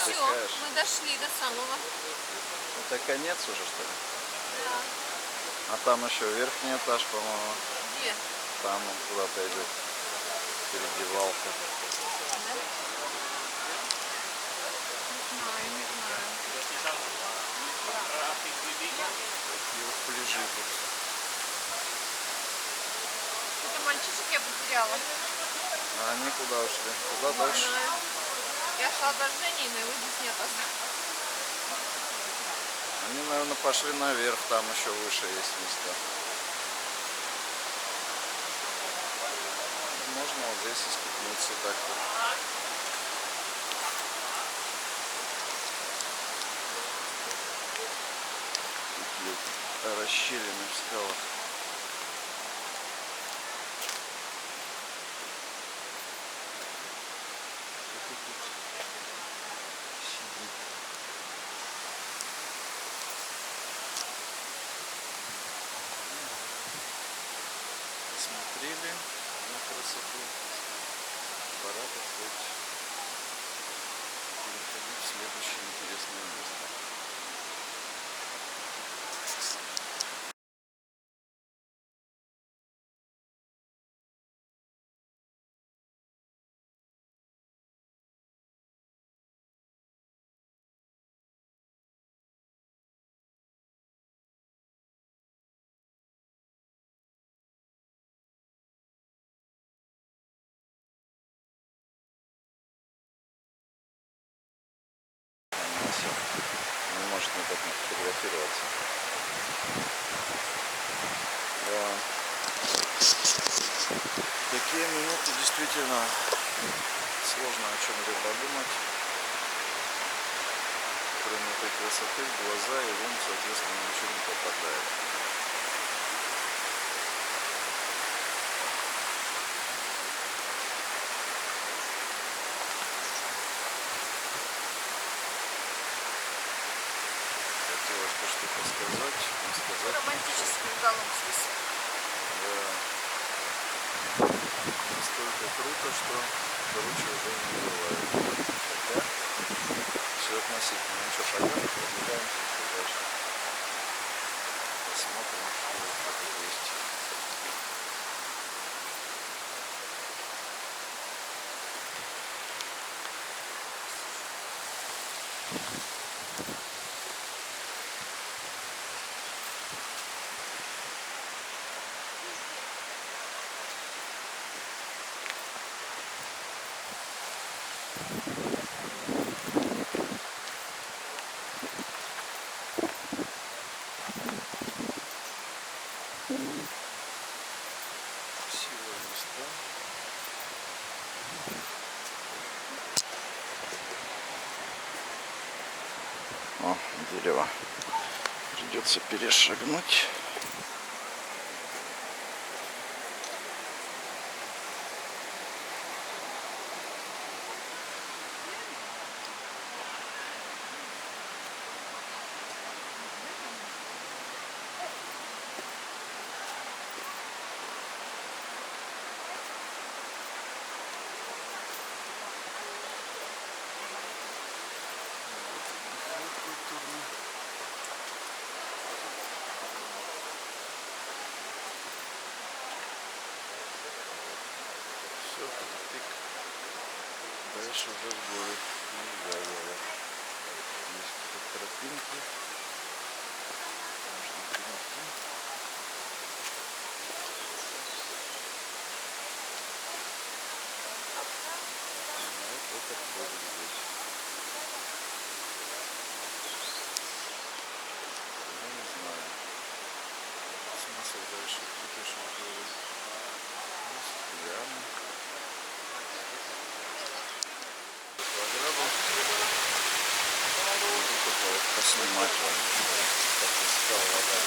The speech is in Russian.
Все, Отдыхаешь? мы дошли до самого. Это конец уже, что ли? Да. А там еще верхний этаж, по-моему. Где? Там он куда-то идет. Передевалка. Да? Не знаю, не знаю. Такие вот пляжи тут. Что-то мальчишек я потеряла. А они куда ушли? Куда Не дальше? знаю. Я шла до Жени, но его здесь нет. Они, наверное, пошли наверх, там еще выше есть места. Можно вот здесь искупнуться так-то. Такие вот расщелины в скалах. Кто-то тут сидит. Посмотрели на красоту. Пора подходить, переходить в следующее интересное место. Все. Не может никак не фотографироваться. Да. Такие минуты действительно сложно о чем-либо думать. Кроме этой красоты в глаза, и в ум, соответственно, ничего не попадает. Хотелось бы что-то сказать. Романтический уголок здесь. Да. Настолько круто, что короче уже не бывает. Хотя все относительно. Ну что, пойдем, прогуляемся еще дальше. Посмотрим, что тут есть. Красивые места. О, дерево. Придется перешагнуть. Все, тупик. Дальше уже в горы. Нельзя, говорят. Есть какие-то тропинки. Можно перейти. Вот это входит здесь. Я не знаю. Смысл дальше идти пешим в горы. Есть ямы. Килограммов. Только вот поснимать вам, как искал вода.